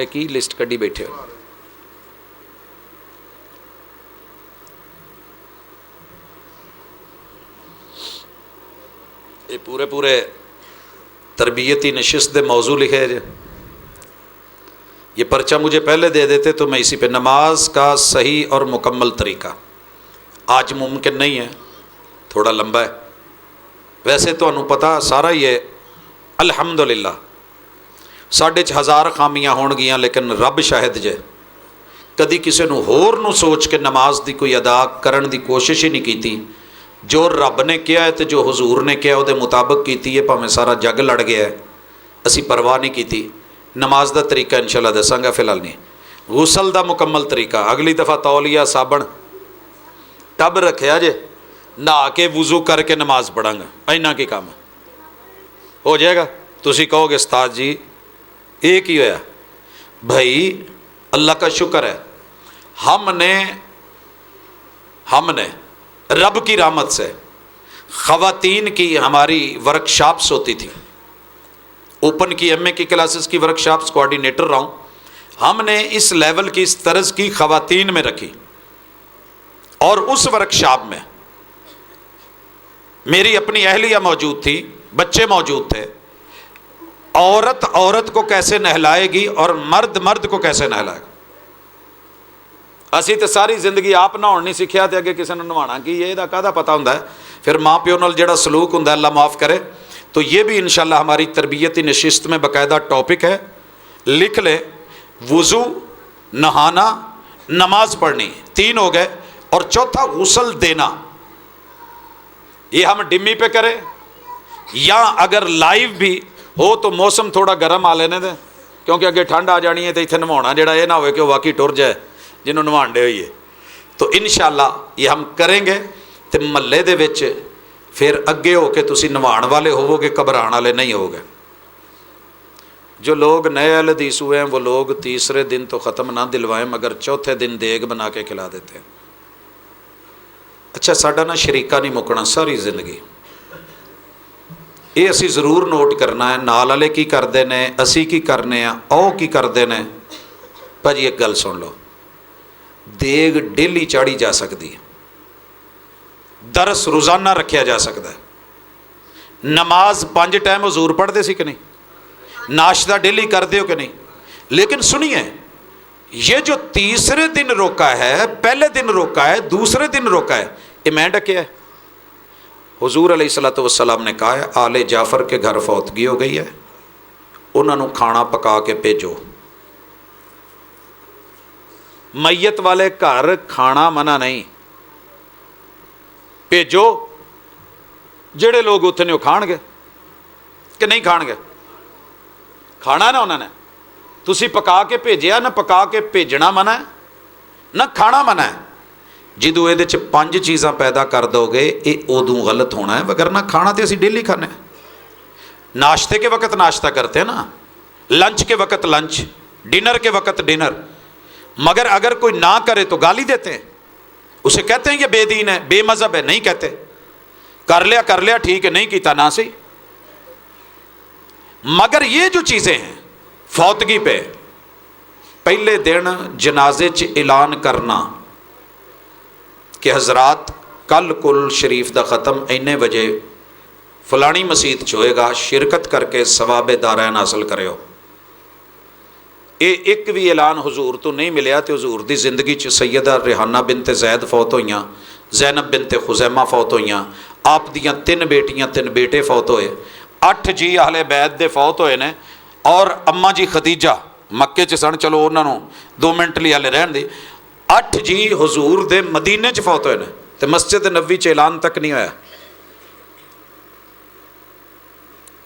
کی لسٹ کڈی بیٹھے ہو. یہ پورے تربیتی نشست دے موضوع لکھے جے. یہ پرچہ مجھے پہلے دے دیتے تو میں اسی پہ نماز کا صحیح اور مکمل طریقہ. آج ممکن نہیں ہے، تھوڑا لمبا ہے. ویسے تو انہوں پتہ سارا ہی ہے الحمدللہ. 1000 خامیاں ہون گیاں لیکن رب شاہد جے کدی کسی نو ہور نو سوچ کے نماز دی کوئی ادا کرن دی کوشش ہی نہیں کیتی. جو رب نے کیا ہے تو جو حضور نے کیا وہ دے مطابق کیتی ہے. پاویں سارا جگ لڑ گیا ہے اسی پرواہ نہیں کیتی. نماز دا طریقہ انشاءاللہ دساں گا، فی الحال نہیں. غسل دا مکمل طریقہ اگلی دفعہ تولیہ صابن ٹب رکھیا جے، نہا کے وضو کر کے نماز پڑھاں گا. اینا کی کام ہو جائے گا. تسی کہو گے استاد جی ایک ہی ہویا. بھائی اللہ کا شکر ہے ہم نے رب کی رحمت سے خواتین کی ہماری ورکشاپس ہوتی تھی. اوپن کی ایم اے کی کلاسز کی ورکشاپس کوآرڈینیٹر رہا ہوں. ہم نے اس لیول کی اس طرز کی خواتین میں رکھی اور اس ورکشاپ میں میری اپنی اہلیہ موجود تھی، بچے موجود تھے. عورت کو کیسے نہلائے گی اور مرد کو کیسے نہلائے گا. اسی تو ساری زندگی آپ نہاؤن نہیں سیکھیا تے اگے کسی نے نہوانا کی یہ دا کہدا پتہ ہوندا ہے. پھر ماں پیو نال جڑا سلوک ہوندا ہے اللہ معاف کرے. تو یہ بھی انشاءاللہ ہماری تربیتی نشست میں باقاعدہ ٹاپک ہے. لکھ لیں وضو، نہانا، نماز پڑھنی، 3 ہو گئے. اور چوتھا غسل دینا. یہ ہم ڈمی پہ کریں یا اگر لائیو بھی ہو تو موسم تھوڑا گرم آ لینے دیں کیونکہ اگے ٹھنڈ آ جانی ہے تو اتنے نہوانا جڑا یہ نہ ہوئے کہ وہ واقعی ٹر جائے جنہوں نہوان دے ہوئیے. تو انشاءاللہ یہ ہم کریں گے تو محلے دے وچ پھر اگے ہو کے تسی نہوان والے ہوو گے، گھبران والے نہیں ہو گے. جو لوگ نئے اہل حدیث ہوئے ہیں وہ لوگ تیسرے دن تو ختم نہ دلوائیں مگر چوتھے دن دیگ بنا کے کھلا دیتے ہیں. اچھا ساڈا نا شریکہ نہیں مکنا ساری زندگی. یہ اسی ضرور نوٹ کرنا ہے نال والے کی کرتے ہیں، اسی کی کرنے ہیں، او کی کرتے ہیں. بھاجی ایک گل سن لو، دیگ ڈیلی چاڑھی جا سکتی ہے، درس روزانہ رکھیا جا سکتا ہے، نماز 5 ٹائم حضور پڑھتے سی کہ نہیں، ناشتہ ڈیلی کرتے ہو کہ نہیں. لیکن سنیے یہ جو تیسرے دن روکا ہے، پہلے دن روکا ہے، دوسرے دن روکا ہے، یہ میں ڈکیا ہے. حضور علیہ السلام نے کہا ہے آل جعفر کے گھر فوتگی ہو گئی ہے، انہوں نے کھانا پکا کے بھیجو. میت والے گھر کھانا منع نہیں، بھیجو. جڑے لوگ اتنے نے وہ کھان گے کہ نہیں کھان گے؟ کھانا نا انہوں نے. تسی پکا کے بھیجیا نہ پکا کے بھیجنا منع ہے نہ کھانا منع ہے. جدو یہ 5 چیزاں پیدا کر دو گے یہ ادو غلط ہونا ہے، وگرنہ کھانا تو اسی ڈیلی کھانے ہیں. ناشتے کے وقت ناشتہ کرتے ہیں نا، لنچ کے وقت لنچ، ڈنر کے وقت ڈنر. مگر اگر کوئی نہ کرے تو گالی دیتے ہیں، اسے کہتے ہیں یہ بے دین ہے، بے مذہب ہے. نہیں کہتے، کر لیا ٹھیک ہے، نہیں کیتا نہ سی. مگر یہ جو چیزیں ہیں فوتگی پہ پہلے دن جنازے اعلان کرنا کہ حضرات کل کل شریف دا ختم اینے بجے فلانی مسجد ہوئے گا، شرکت کر کے ثواب دارین حاصل کرے ہو. یہ ایک بھی اعلان حضور تو نہیں ملیا. تو حضور دی زندگی چ سیدہ ریحانہ بنت زید فوت ہوئیاں، زینب بنت خزیمہ فوت ہوئیاں، آپ دیاں 3 بیٹیاں 3 بیٹے فوت ہوئے، 8 جی اہل بیت دے فوت ہوئے نے. اور اماں جی خدیجہ مکے چ سن، چلو انہوں نے 2 منٹ لی ہلے رہن دی. 8 جی حضور دے مدینے چ فوت ہوئے نے تے مسجد نبوی چ اعلان تک نہیں ہویا.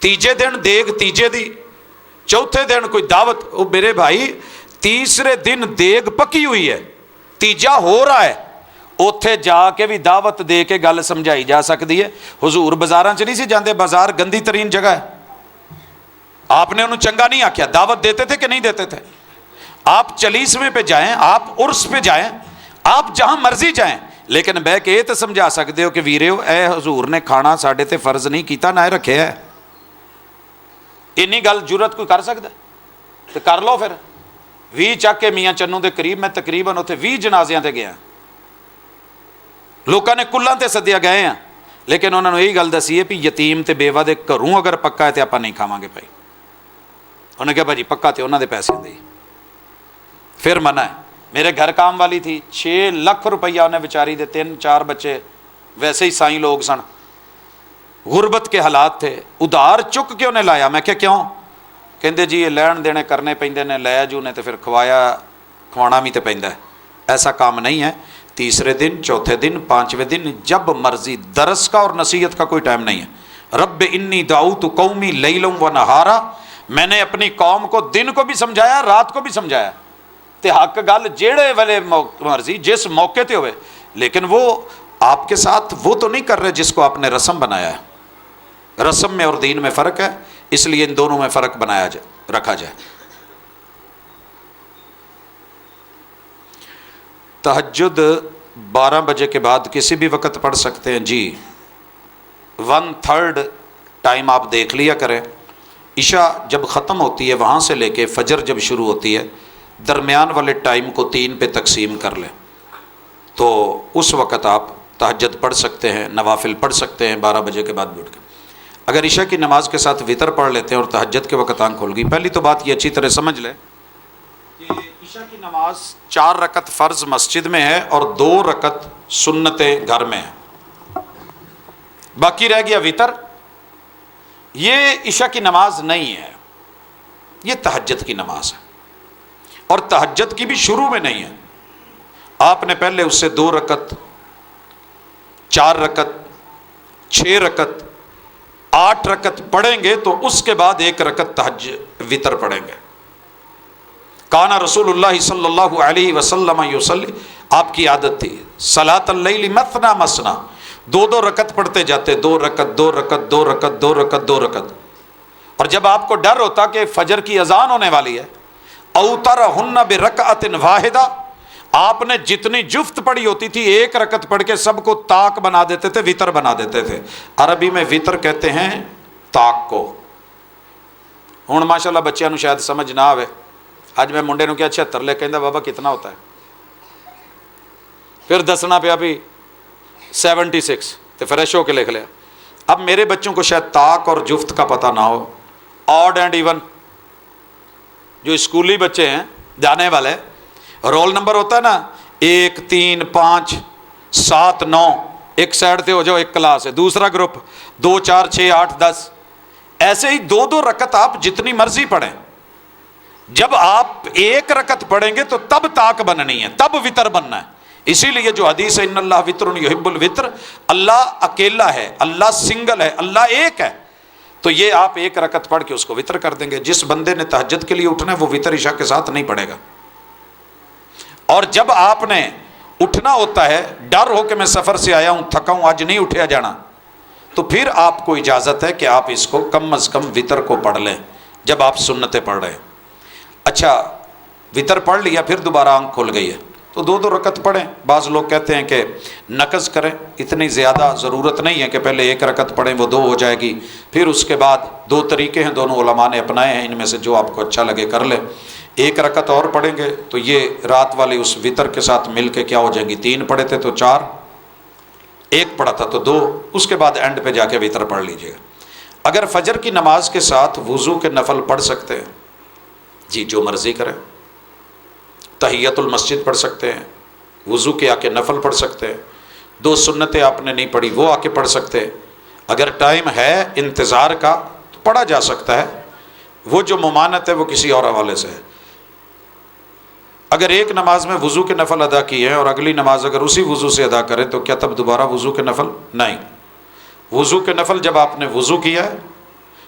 تیجے دن دیگ تیجے دی، چوتھے دن کوئی دعوت. او میرے بھائی تیسرے دن دیگ پکی ہوئی ہے، تیجا ہو رہا ہے، اوتھے جا کے بھی دعوت دے کے گل سمجھائی جا سکتی ہے. حضور بازاراں چ نہیں سی جاندے، بازار گندی ترین جگہ ہے. آپ نے انہوں چنگا نہیں آکھیا، دعوت دیتے تھے کہ نہیں دیتے تھے. آپ چلیسویں پہ جائیں، آپ عرس پہ جائیں، آپ جہاں مرضی جائیں، لیکن بہ کے یہ تو سمجھا سکتے ہو کہ ویریو اے حضور نے کھانا ساڈے تے فرض نہیں کیتا نہ رکھے ہے. اینی گل جرت کوئی کر سکتا تو کر لو. پھر 20 ਚੱਕ ਕੇ ਮੀਆਂ ਚੰਨੂ ਦੇ ਕਰੀਬ ਮੈਂ ਤਕਰੀਬਨ ਉੱਥੇ 20 ਜਨਾਜ਼ਿਆਂ ਤੇ ਗਿਆ। ਲੋਕਾਂ ਨੇ ਕੁੱਲਾਂ ਤੇ ਸੱਦਿਆ ਗਏ ਆ, ਲੇਕਿਨ ਉਹਨਾਂ ਨੂੰ ਇਹੀ ਗੱਲ ਦੱਸੀ ਹੈ ਵੀ ਯਤੀਮ ਤੇ ਬੇਵਾ ਦੇ ਘਰੋਂ ਅਗਰ ਪੱਕਾ ਹੈ ਤੇ ਆਪਾਂ ਨਹੀਂ ਖਾਵਾਂਗੇ ਭਾਈ। ਉਹਨੇ ਕਿਹਾ ਭਾਜੀ ਪੱਕਾ ਤੇ ਉਹਨਾਂ ਦੇ ਪੈਸਿਆਂ ਦੇ ਹੀ। ਫਿਰ ਮਨਾ ਹੈ। میرے گھر کام والی تھی، 6 لاکھ روپیہ انہیں بیچاری دے، 3-4 بچے ویسے ہی سائیں لوگ سن، غربت کے حالات تھے، ادھار چک کے انہیں لایا۔ میں کیوں؟ کہندے جی یہ لین دینے کرنے پیندے نے، لیا جو نے تو پھر کھوایا کھوانا بھی تو پیندا ہے۔ ایسا کام نہیں ہے۔ تیسرے دن، چوتھے دن، 5ویں دن جب مرضی، درس کا اور نصیحت کا کوئی ٹائم نہیں ہے۔ رب انی دعوت قومی لیلا و نہارا، میں نے اپنی قوم کو دن کو بھی سمجھایا، رات کو بھی سمجھایا، تے حق گل جیڑے والے مرضی جس موقع تے ہوئے، لیکن وہ آپ کے ساتھ وہ تو نہیں کر رہے جس کو آپ نے رسم بنایا ہے۔ رسم میں اور دین میں فرق ہے، اس لیے ان دونوں میں فرق بنایا جائے، رکھا جائے۔ تہجد 12 بجے کے بعد کسی بھی وقت پڑھ سکتے ہیں؟ جی 1/3 ٹائم آپ دیکھ لیا کریں۔ عشاء جب ختم ہوتی ہے وہاں سے لے کے فجر جب شروع ہوتی ہے، درمیان والے ٹائم کو 3 پہ تقسیم کر لیں، تو اس وقت آپ تہجد پڑھ سکتے ہیں، نوافل پڑھ سکتے ہیں 12 بجے کے بعد بھی اٹھ کے۔ اگر عشاء کی نماز کے ساتھ وطر پڑھ لیتے ہیں اور تہجد کے وقت آنکھ کھل گئی، پہلی تو بات یہ اچھی طرح سمجھ لیں کہ عشاء کی نماز 4 رکعت فرض مسجد میں ہے اور 2 رکعت سنتیں گھر میں ہیں، باقی رہ گیا وطر۔ یہ عشاء کی نماز نہیں ہے، یہ تہجد کی نماز ہے، اور تہجد کی بھی شروع میں نہیں ہے۔ آپ نے پہلے اس سے 2 رکعت، 4 رکعت، 6 رکعت، 8 رکعت پڑھیں گے تو اس کے بعد 1 رکعت تہجد وطر پڑھیں گے۔ کانا رسول اللہ صلی اللہ علیہ وسلم یصلی، آپ کی عادت تھی صلاۃ اللیل مثنا مثنا، 2 رکعت پڑھتے جاتے، 2 رکعت 2 رکعت 2 رکعت 2 رکعت 2 رکعت۔ اور جب آپ کو ڈر ہوتا کہ فجر کی اذان ہونے والی ہے، اوترہن برکعۃ واحدہ، آپ نے جتنی جفت پڑھی ہوتی تھی 1 رکعت پڑھ کے سب کو طاق بنا دیتے تھے، وطر بنا دیتے تھے۔ عربی میں وطر کہتے ہیں طاق کو۔ ہن ماشاءاللہ بچیاں نو شاید سمجھ نہ آوے، اج میں منڈے نو کیا 76 لے، کہندا بابا کتنا ہوتا ہے، پھر دسنا پیا بھی 76، تو فریش ہو کے لکھ لیا۔ اب میرے بچوں کو شاید طاق اور جفت کا پتہ نہ ہو، آڈ اینڈ ایون، جو اسکولی بچے ہیں جانے والے، رول نمبر ہوتا ہے نا 1 3 5 7 9، ایک سائڈ سے ہو جاؤ، ایک کلاس ہے، دوسرا گروپ 2 4 6 8 10، ایسے ہی 2 رکعت آپ جتنی مرضی پڑھیں۔ جب آپ 1 رکعت پڑھیں گے تو تب طاق بننی ہے، تب وطر بننا ہے۔ اسی لیے جو حدیث ہے ان اللہ وطر یحب الوطر، اللہ اکیلا ہے، اللہ سنگل ہے، اللہ ایک ہے، تو یہ آپ 1 رکعت پڑھ کے اس کو وطر کر دیں گے۔ جس بندے نے تہجد کے لیے اٹھنا ہے وہ وطر عشاء کے ساتھ نہیں پڑھے گا۔ اور جب آپ نے اٹھنا ہوتا ہے، ڈر ہو کہ میں سفر سے آیا ہوں، تھکا ہوں، آج نہیں اٹھیا جانا، تو پھر آپ کو اجازت ہے کہ آپ اس کو کم از کم وطر کو پڑھ لیں جب آپ سنتیں پڑھ رہے ہیں۔ اچھا وطر پڑھ لیا، پھر دوبارہ آنکھ کھل گئی ہے تو 2 رکعت پڑھیں۔ بعض لوگ کہتے ہیں کہ نقض کریں، اتنی زیادہ ضرورت نہیں ہے کہ پہلے 1 رکعت پڑھیں وہ 2 ہو جائے گی، پھر اس کے بعد 2 طریقے ہیں، دونوں علماء نے اپنائے ہیں، ان میں سے جو آپ کو اچھا لگے کر لیں۔ 1 رکعت اور پڑھیں گے تو یہ رات والی اس وطر کے ساتھ مل کے کیا ہو جائیں گی، 3 پڑھے تھے تو 4، 1 پڑھا تھا تو 2، اس کے بعد اینڈ پہ جا کے وطر پڑھ لیجئے گا۔ اگر فجر کی نماز کے ساتھ وضو کے نفل پڑھ سکتے ہیں، جی جو مرضی کریں، تحیت المسجد پڑھ سکتے ہیں، وضو کے آ کے نفل پڑھ سکتے ہیں، 2 سنتیں آپ نے نہیں پڑھی وہ آ کے پڑھ سکتے ہیں۔ اگر ٹائم ہے انتظار کا تو پڑھا جا سکتا ہے، وہ جو ممانعت ہے وہ کسی اور حوالے سے ہے۔ اگر ایک نماز میں وضو کے نفل ادا کیے ہیں اور اگلی نماز اگر اسی وضو سے ادا کریں تو کیا تب دوبارہ وضو کے نفل؟ نہیں، وضو کے نفل جب آپ نے وضو کیا ہے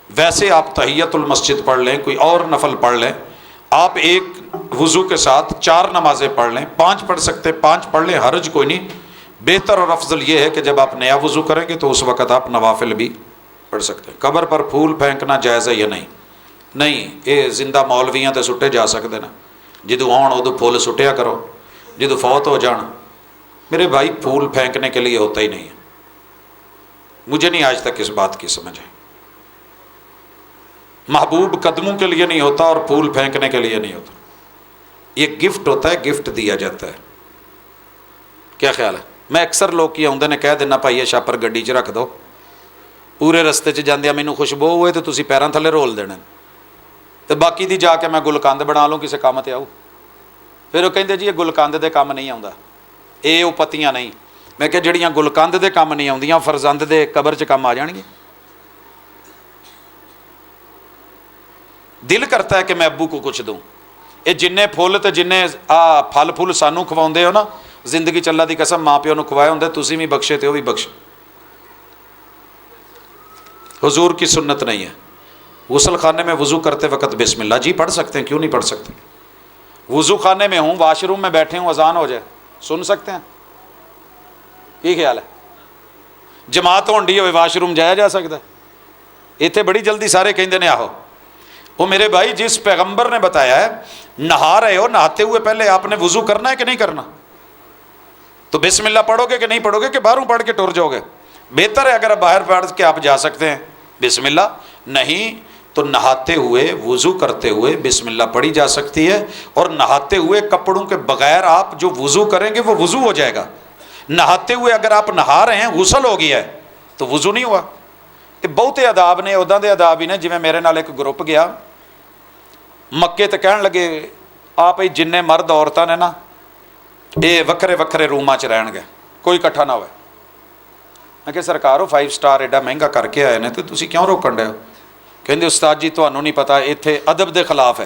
ویسے آپ تحیت المسجد پڑھ لیں، کوئی اور نفل پڑھ لیں، آپ ایک وضو کے ساتھ 4 نمازیں پڑھ لیں، 5 پڑھ سکتے 5 پڑھ لیں، حرج کوئی نہیں۔ بہتر اور افضل یہ ہے کہ جب آپ نیا وضو کریں گے تو اس وقت آپ نوافل بھی پڑھ سکتے ہیں۔ قبر پر پھول پھینکنا جائز ہے یا نہیں؟ نہیں، یہ زندہ مولویاں تے سٹے جا سکتے نا، جدو آن ادو پھول سٹیا کرو، جدو فوت ہو جان۔ میرے بھائی پھول پھینکنے کے لیے ہوتا ہی نہیں ہے، مجھے نہیں آج تک اس بات کی سمجھ ہے۔ محبوب قدموں کے لیے نہیں ہوتا اور پھول پھینکنے کے لیے نہیں ہوتا۔ یہ گفٹ ہوتا ہے, گفٹ دیا جاتا ہے. کیا خیال ہے؟ میں اکثر لوگ کی آؤندے نے کہہ دینا بھائی یہ شاپر گڈی 'ਚ رکھ دو, پورے رستے 'ਚ جاندیا مینوں خوشبو ہوئے تو تسی پیراں تھلے رول دینا, تو باقی دی جا کے میں گلکند بنا لوں کسی کام تے آؤ. پھر وہ کہندے جی یہ گلکند دے کام نہیں آਉਂدا, اے وہ پتیاں نہیں. میں کہ جڑیاں گلکند دے کام نہیں آؤندیاں فرزند دے قبر 'ਚ کام آ جان گے. دل کرتا ہے کہ میں ابو کو کچھ دوں. یہ جن پھل تو جن پھل پھل سانوں کھواؤندے ہو نا, زندگی چ اللہ دی قسم ماں پیو نو کھوائے ہوندے, تسی بھی بخشے تے وہ بھی بخشے. حضور کی سنت نہیں ہے غسل خانے میں وضو کرتے وقت بسم اللہ. جی پڑھ سکتے ہیں, کیوں نہیں پڑھ سکتے؟ وضو خانے میں ہوں, واش روم میں بیٹھے ہوں, اذان ہو جائے سن سکتے ہیں؟ کی خیال ہے؟ جماعت ہونڈی ہوئے واش روم جایا جا سکتا ہے؟ اتنے بڑی جلدی سارے کہندے نے آہو. وہ میرے بھائی جس پیغمبر نے بتایا ہے نہا رہے ہو, نہاتے ہوئے پہلے آپ نے وضو کرنا ہے کہ نہیں کرنا؟ تو بسم اللہ پڑھو گے کہ نہیں پڑھو گے کہ باہروں پڑھ کے ٹور جاؤ گے؟ بہتر ہے اگر باہر پڑھ کے آپ جا سکتے ہیں بسم اللہ, نہیں تو نہاتے ہوئے وضو کرتے ہوئے بسم اللہ پڑھی جا سکتی ہے. اور نہاتے ہوئے کپڑوں کے بغیر آپ جو وضو کریں گے وہ وضو ہو جائے گا. نہاتے ہوئے اگر آپ نہا رہے ہیں غسل ہو گیا ہے تو وضو نہیں ہوا. یہ بہتے آداب نے, ادا دے آداب ہی نے. جی میرے نال ایک گروپ گیا مکے تے کہن لگے آپ جن مرد عورتاں نے نا یہ وکھرے وکھرے روماں 'ਚ رہن گے, کوئی اکٹھا نہ ہوئے. میں کہ سرکار 5 سٹار ایڈا مہنگا کر کے آئے نے تو تسی کیوں روکن ڈے ہو؟ کہندے استاد جی تمہوں نہیں پتا اتنے ادب دے خلاف ہے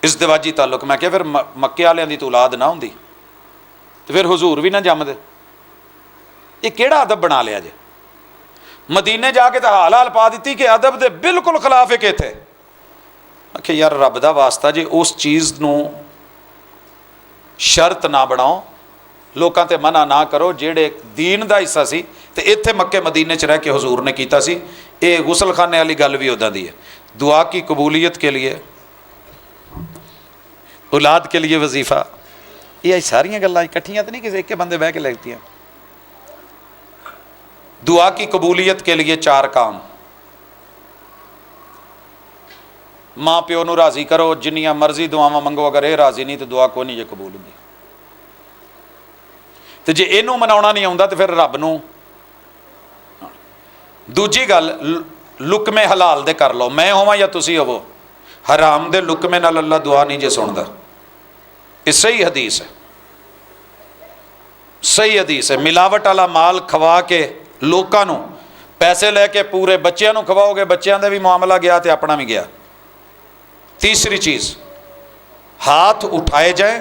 ازدواجی تعلق. میں کہ پھر مکے والوں دی تو اولاد نہ ہوندی تو پھر حضور بھی نہ جمدے. یہ کیڑا ادب بنا لیا جے؟ مدینے جا کے تو حال حال پا دیتی کہ ادب دے بالکل خلاف ہے کہ تھے. کہ یار رب دا واسطہ جی اس چیز نو شرط نہ بناؤ, لوکاں تے منع نہ کرو جیڑے دین دا حصہ سی تے ایتھے مکے مدینے 'ਚ رہ کے حضور نے کیتا سی. اے غسل خانے والی گل بھی ادا دی ہے. دعا کی قبولیت کے لیے, اولاد کے لیے وظیفہ, یہ ساریاں گلاں اکٹھیاں تو نہیں کسی ایک بندے بہ کے لگتی ہیں. دعا کی قبولیت کے لیے 4 کام. ماں پیو نو راضی کرو, جنیاں مرضی دعاواں منگو, اگر یہ راضی نہیں تو دعا کوئی نہیں جے قبول ہوندی. تو جے اینوں مناونا نہیں آوندا تو پھر رب نو. دوجی گل لقمے حلال دے کر لو, میں ہوا یا تسی ہوو. حرام دے لقمے نال اللہ دعا نہیں جے سندا. یہ صحیح حدیث ہے, صحیح حدیث ہے. ملاوٹ والا مال کھوا کے لوکاں نو پیسے لے کے پورے بچیاں نو کھواؤ گے, بچیاں دے بھی معاملہ گیا تے اپنا بھی گیا. تیسری چیز, ہاتھ اٹھائے جائیں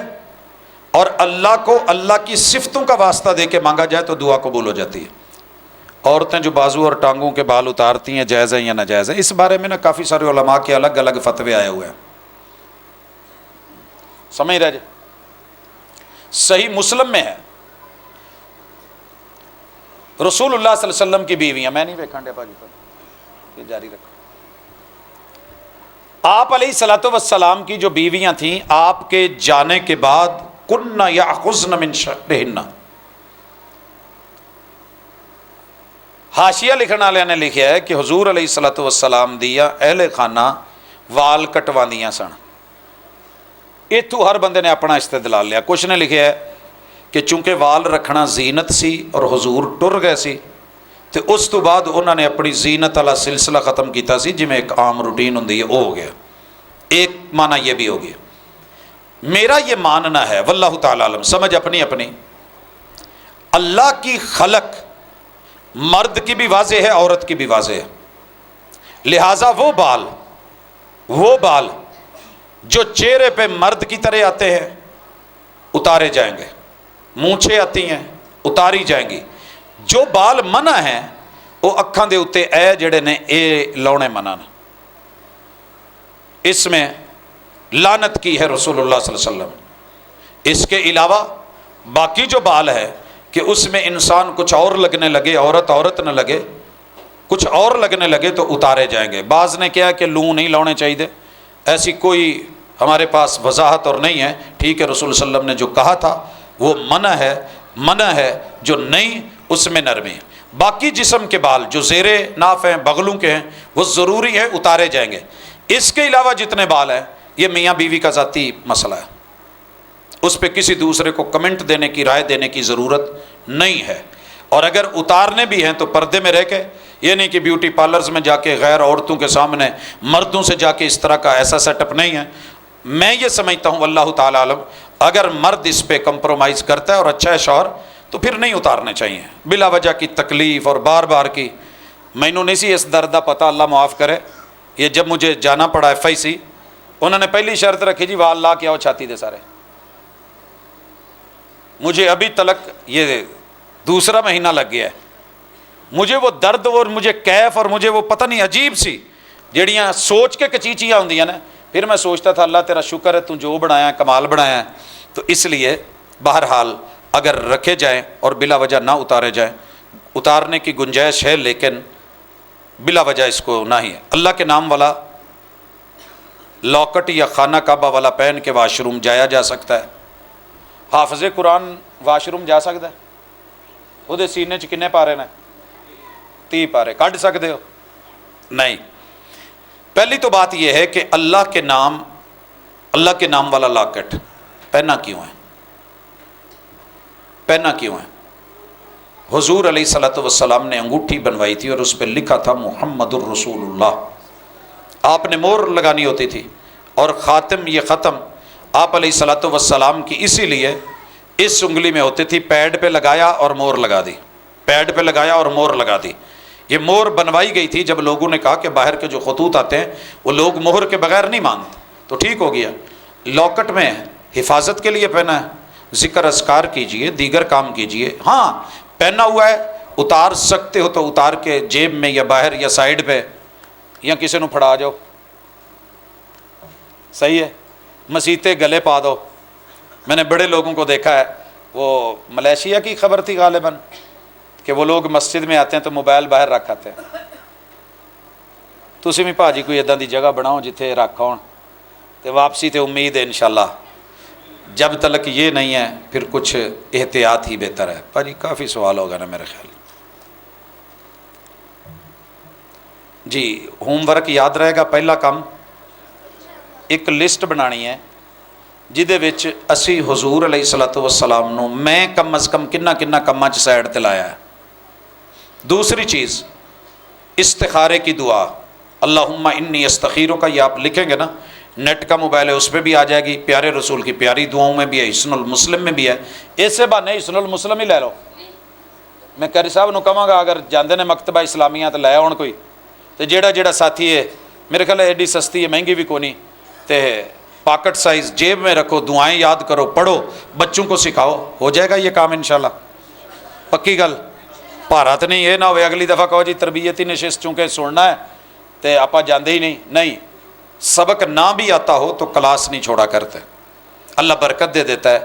اور اللہ کو اللہ کی صفتوں کا واسطہ دے کے مانگا جائے تو دعا قبول ہو جاتی ہے. عورتیں جو بازو اور ٹانگوں کے بال اتارتی ہیں جائز ہے یا ناجائز ہے, اس بارے میں نا کافی سارے علماء کے الگ الگ فتوے آئے ہوئے ہیں. سمجھ رہے جی؟ صحیح مسلم میں ہے رسول اللہ صلی اللہ علیہ وسلم کی بیویاں, میں نہیں ویکھن ڈیا بھاجی پر جاری رکھو. آپ علیہ الصلوۃ والسلام کی جو بیویاں تھیں آپ کے جانے کے بعد کن یاخذن من شعرہن. حاشیہ لکھنے والے نے لکھا ہے کہ حضور علیہ الصلوۃ والسلام دیا اہل خانہ وال کٹواندیاں سن. اتوں ہر بندے نے اپنا استدلال لیا. کچھ نے لکھا ہے کہ چونکہ وال رکھنا زینت سی اور حضور ٹر گئے سی تو اس تو بعد انہوں نے اپنی زینت والا سلسلہ ختم کیتا سی, جی میں ایک عام روٹین ہوندی ہے وہ ہو گیا. ایک معنی یہ بھی ہو گیا. میرا یہ ماننا ہے واللہ تعالی عالم, سمجھ اپنی اپنی. اللہ کی خلق مرد کی بھی واضح ہے عورت کی بھی واضح ہے, لہٰذا وہ بال جو چہرے پہ مرد کی طرح آتے ہیں اتارے جائیں گے, مونچھیں آتی ہیں اتاری جائیں گی. جو بال منع ہیں وہ اکھاں دے اتے اے جڑے نے اے لاؤنے منع نے. اس میں لعنت کی ہے رسول اللہ صلی اللہ علیہ وسلم. اس کے علاوہ باقی جو بال ہے کہ اس میں انسان کچھ اور لگنے لگے, عورت نہ لگے, کچھ اور لگنے لگے تو اتارے جائیں گے. بعض نے کیا کہ لوں نہیں لانے چاہیے, ایسی کوئی ہمارے پاس وضاحت اور نہیں ہے. ٹھیک ہے رسول صلی اللہ علیہ وسلم نے جو کہا تھا وہ منع ہے, جو نہیں اس میں نرمی ہے. باقی جسم کے بال جو زیر ناف ہیں بغلوں کے ہیں وہ ضروری ہے اتارے جائیں گے. اس کے علاوہ جتنے بال ہیں یہ میاں بیوی کا ذاتی مسئلہ ہے. اس پہ کسی دوسرے کو کمنٹ دینے کی، رائے دینے کی ضرورت نہیں ہے۔ اور اگر اتارنے بھی ہیں تو پردے میں رہ کے، یہ نہیں کہ بیوٹی پارلرز میں جا کے غیر عورتوں کے سامنے مردوں سے جا کے اس طرح کا ایسا سیٹ اپ نہیں ہے۔ میں یہ سمجھتا ہوں واللہ تعالیٰ عالم، اگر مرد اس پہ کمپرومائز کرتا ہے اور اچھا ہے شوہر، تو پھر نہیں اتارنے چاہیے بلا وجہ کی تکلیف اور بار بار کی۔ مینوں نہیں سی اس درد کا پتہ، اللہ معاف کرے، یہ جب مجھے جانا پڑا FIC، انہوں نے پہلی شرط رکھی جی وال لا کے آؤ چھاتی دے سارے۔ مجھے ابھی تلک یہ دوسرا مہینہ لگ گیا ہے، مجھے وہ درد اور مجھے کیف اور مجھے وہ پتہ نہیں عجیب سی جڑیاں سوچ کے کچیچیاں ہوندیاں نا، پھر میں سوچتا تھا اللہ تیرا شکر ہے تو جو بنایا ہے کمال بنایا ہے۔ تو اس لیے بہرحال اگر رکھے جائیں اور بلا وجہ نہ اتارے جائیں، اتارنے کی گنجائش ہے لیکن بلا وجہ اس کو نہ ہی ہے۔ اللہ کے نام والا لاکٹ یا خانہ کعبہ والا پہن کے واش روم جایا جا سکتا ہے۔ حافظ قرآن واش روم جا سکتا ہے؟ وہ سینے چ کنے پارے نے؟ 30 پارے کڈ سکتے ہو؟ نہیں۔ پہلی تو بات یہ ہے کہ اللہ کے نام والا لاکٹ پہنا کیوں ہے؟ پہنا کیوں ہے؟ حضور علیہ الصلوۃ والسلام نے انگوٹھی بنوائی تھی اور اس پہ لکھا تھا محمد الرسول اللہ، آپ نے مہر لگانی ہوتی تھی، اور خاتم یہ ختم آپ علیہ الصلوۃ والسلام کی اسی لیے اس انگلی میں ہوتی تھی، پیڈ پہ لگایا اور مہر لگا دی، پیڈ پہ لگایا اور مہر لگا دی۔ یہ مہر بنوائی گئی تھی جب لوگوں نے کہا کہ باہر کے جو خطوط آتے ہیں وہ لوگ مہر کے بغیر نہیں مانتے، تو ٹھیک ہو گیا۔ لاکٹ میں حفاظت کے لیے پہنا ہے، ذکر اذکار کیجئے، دیگر کام کیجئے۔ ہاں پہنا ہوا ہے، اتار سکتے ہو تو اتار کے جیب میں یا باہر یا سائیڈ پہ یا کسی نو پھڑا جاؤ، صحیح ہے۔ مسیتے گلے پا دو۔ میں نے بڑے لوگوں کو دیکھا ہے، وہ ملیشیا کی خبر تھی غالباً، کہ وہ لوگ مسجد میں آتے ہیں تو موبائل باہر رکھ آتے ہیں۔ تسی بھی بھاجی کوئی ادا دی جگہ بناؤ جتھے رکھ آن، تو واپسی تے امید ہے انشاءاللہ۔ جب تک یہ نہیں ہے پھر کچھ احتیاط ہی بہتر ہے۔ بھاجی کافی سوال ہوگا نا میرے خیال۔ جی ہوم ورک یاد رہے گا، پہلا کام ایک لسٹ بنانی ہے جہدے وچ اسی حضور علیہ الصلوۃ والسلام نو میں کم از کم کنا کماں چ سائڈ تے لایا ہے۔ دوسری چیز استخارے کی دعا، اللہم انی استخیرک، یہ آپ لکھیں گے نا، نیٹ کا موبائل ہے اس پہ بھی آ جائے گی، پیارے رسول کی پیاری دعاؤں میں بھی ہے، حسن المسلم میں بھی ہے۔ ایسے بہانے حسن المسلم ہی لے لو۔ میں قاری صاحب نو کہاں گا اگر جاندے نے مکتبہ اسلامیہ تو لے آن کوئی، تو جیڑا ساتھی ہے میرے خیال ہے ایڈی سستی ہے، مہنگی بھی کونی، تے پاکٹ سائز جیب میں رکھو، دعائیں یاد کرو، پڑھو، بچوں کو سکھاؤ، ہو جائے گا یہ کام انشاءاللہ۔ پکی گل، بھارت نہیں یہ نہ ہوئے اگلی دفعہ کہو جی تربیتی نشست چونکہ سننا ہے تے آپا جاندے ہی نہیں۔ سبق نہ بھی آتا ہو تو کلاس نہیں چھوڑا کرتے، اللہ برکت دے دیتا ہے۔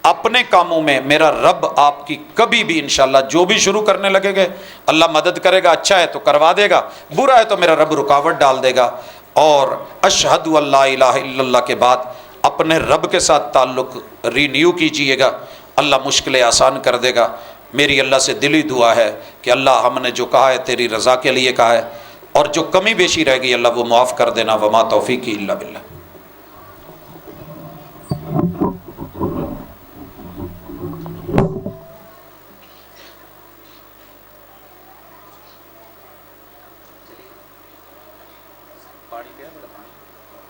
اپنے کاموں میں میرا رب آپ کی کبھی بھی انشاءاللہ جو بھی شروع کرنے لگے گے اللہ مدد کرے گا، اچھا ہے تو کروا دے گا، برا ہے تو میرا رب رکاوٹ ڈال دے گا۔ اور اشہد اللہ الہ الا اللہ کے بعد اپنے رب کے ساتھ تعلق رینیو کیجئے گا، اللہ مشکلیں آسان کر دے گا۔ میری اللہ سے دلی دعا ہے کہ اللہ ہم نے جو کہا ہے تیری رضا کے لیے کہا ہے، اور جو کمی بیشی رہ گئی اللہ وہ معاف کر دینا، وما توفیقی الا باللہ۔